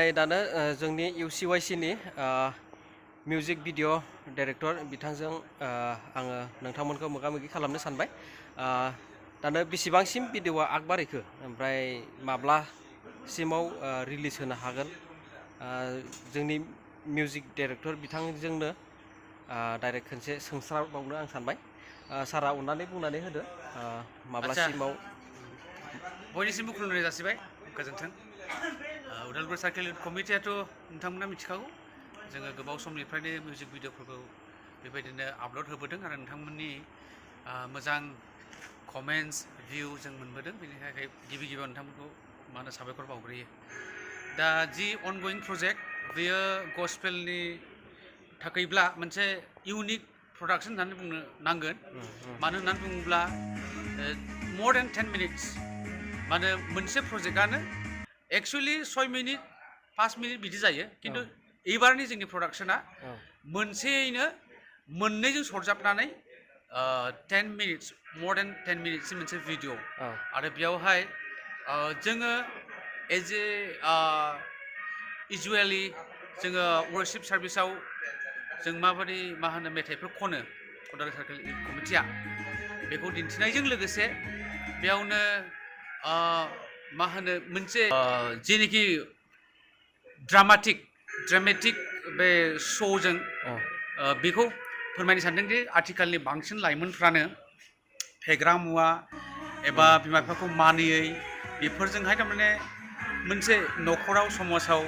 ओमफ्राय दानो जोंनि UCYC नि मिउजिक भिडिअ डाइरेक्टर बिथांजों आङो नोंथांमोनखौ मोगा-मोगि खालामनो सानबाय। दानो बेसेबांसिम भिडिअआ आगबारिखो ओमफ्राय माब्लासिमाव रिलिज होनो हागोन जोंनि मिउजिक डाइरेक्टर बिथांजोंनो डाइरेक्ट खनसे सोंस्राबावनो आं सानबाय। सारा अननानै बुंनानै होदो माब्लासिमाव। बयनिसिमबो खुलुमनाय जासिबाय, गोजोन्थों। उदालगुरि सार्केल कमिटियाथ' नोंथांमोना मिथिखागौ, जोङो गोबाव समनिफ्रायनो मिउजिक भिडिअफोरखौ बेबायदिनो आपल'ड होबोदों आरो नोंथांमोननि मोजां कमेन्ट्स भिउ जों मोनबोदों। बेनि थाखाय गिबि गिबियाव नोंथांमोनखौ मा होनो साबायखर बावग्रोयो। दा जि अनगयिं प्रजेक्ट बेयो गस्पेलनि थाखायब्ला मोनसे इउनिक प्रडाक्सन होननानै बुंनो नांगोन। मानो होननानै बुङोब्ला more than 10 minutes माने मोनसे प्रजेक्टआनो एक्चुअली 6 मिनिट 5 मिनिट बिदि जायो, खिन्थु एबारनि जोंनि प्रडाक्शना मोनसेयैनो मोननैजों सरजाबनानै 10 मिनिट्स more than 10 मिनिट्सनि मोनसे भिडिअ। आरो बेयावहाय जोङो एज ए इउजुवेलि जोङो वर्शिप सार्भिसाव जों माबायदि मा होनो मेथाइफोर खनो उदालगुरि सार्केल कमिटिया, बेखौ दिन्थिनायजों लोगोसे बेयावनो मा होनो मोनसे जेनोखि ड्रामेटिक बे श'जों बेखौ फोरमायनो सानदों दि आथिखालनि बांसिन लाइमोनफ्रानो फेग्रा मुवा एबा बिमा बिफाखौ मानियै बेफोरजोंहाय थारमाने मोनसे न'खराव समाजाव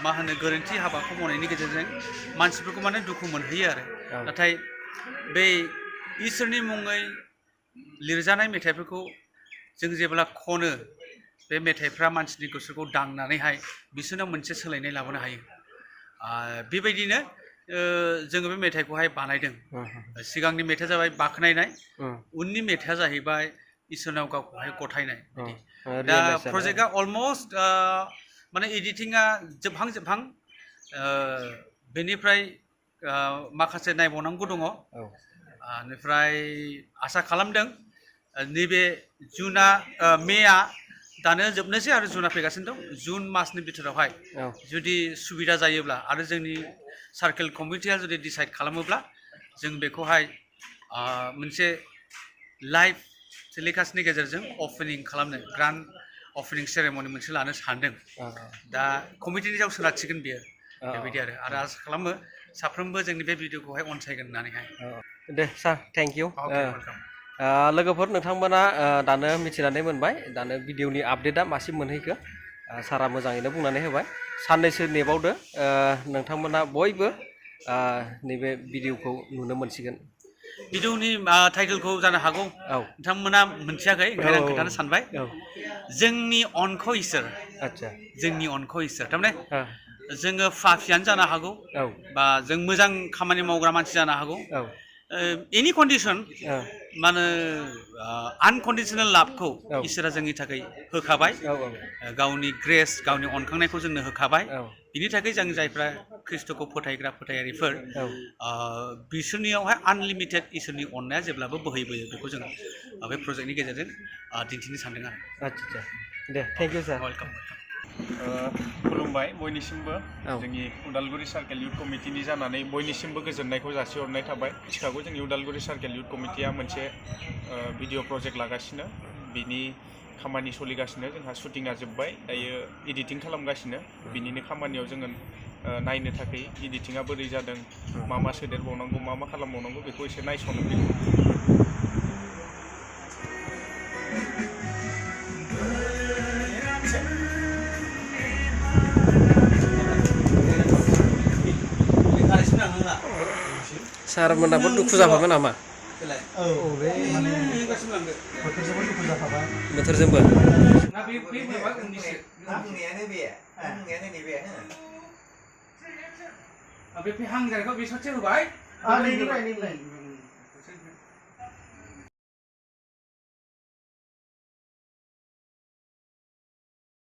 मा होनो गोरोन्थि हाबाखौ मावनायनि गेजेरजों मानसिफोरखौ माने दुखु मोनहैयो आरो। नाथाय बे इसोरनि मुङै लिरजानाय मेथाइफोरखौ जों जेब्ला खनो, बे मेथाइफ्रा मानसिनि गोसोखौ दांनानैहाय बिसोरनाव मोनसे सोलायनाय लाबोनो हायो। बेबायदिनो जोङो बे मेथाइखौहाय बानायदों। सिगांनि मेथाइया जाबाय बाख्नायनाय, उननि मेथाइया जाहैबाय इसोरनाव गावखौहाय गथायनाय। दा प्रजेक्टआ अलमस्ट माने एडिटिंआ जोबहां बेनिफ्राय माखासे नायबावनांगौ दङ। बेनिफ्राय आसा खालामदों नैबे मेआ दानो जोबनोसै आरो जुना फैगासिनो दं। जुन मासनि बिथोरावहाय जुदि सुबिदा जायोब्ला आरो जोंनि सार्केल कमिटिया जुदि डिसाइड खालामोब्ला जों बेखौहाय मोनसे लाइभ टेलिकास्टनि गेजेरजों अपेनिं खालामनो, ग्रान्ड अपेनिं सेरेमनि मोनसे लानो सानदों। दा कमिटिनि सायाव सोनारसिगोन बियो, बेबायदि आरो आसा खालामो साफ्रोमबो जोंनि बे भिडिअखौहाय अनसायगोन होननानैहाय। दे सार, थेंक इउ। लोगोफोर, नोंथांमोना दानो मिथिनानै मोनबाय दानो भिडिअनि आपडेटआ मासिम मोनहैखो। सारा मोजाङैनो बुंनानै होबाय। साननैसो नेबावदो, नोंथांमोना बयबो नैबे भिडिअखौ नुनो मोनसिगोन। भिडिअनि टाइटेलखौ जानो हागौ नोंथांमोना मोनथियाखै, ओंखायनो आं खोन्थानो सानबाय। जोंनि अनख' इसोर। आच्छा, जोंनि अनख' इसोर। थारमाने जोङो पापियानो जानो हागौ, बा जों मोजां खामानि मावग्रा मानसि जानो हागौ। एनि कन्डिसन माने आनकन्डिसनेल लाभखौ इसोरा जोंनि थाखाय होखाबाय। गावनि ग्रेस, गावनि अनखांनायखौ जोंनो होखाबाय। बिनि थाखाय जों जायफ्रा ख्रिस्ट'खौ फोथायग्रा फोथायारिफोर, बिसोरनियावहाय आनलिमिटेड इसोरनि अननाया जेब्लाबो बोहैबोयो। बेखौ जों बे प्रजेक्टनि गेजेरजों दिन्थिनो सानदों आरो। आच्छा, दे थेंक इउ सार। वेलकाम। खुलुमबाय बयनिसिमबो। जोंनि उदालगुरि सार्केल इउथ कमिटिनि जानानै बयनिसिमबो गोजोननायखौ जासिहरनाय थाबाय। मिथिखागौ जोंनि उदालगुरि सार्केल इउथ कमिटिया मोनसे भिडिअ प्रजेक्ट लागासिनो, बिनि खामानि सोलिगासिनो। जोंहा शुटिंआ जोब्बाय, दायो एडिटिं खालामगासिनो। बिनिनो खामानियाव जोङो नायनो थाखाय एडिटिंआ बोरै जादों, मा सोदेरबावनांगौ, मा खालामबावनांगौ, बेखौ एसे नायस'नो फैदों। सारमोनाबो दुखु जाफाबाय नामा? बोथोरजोंबो दुखु जाफाबाय। बोथोरजोंबो। बे हांजानायखौ बे ससे होबाय।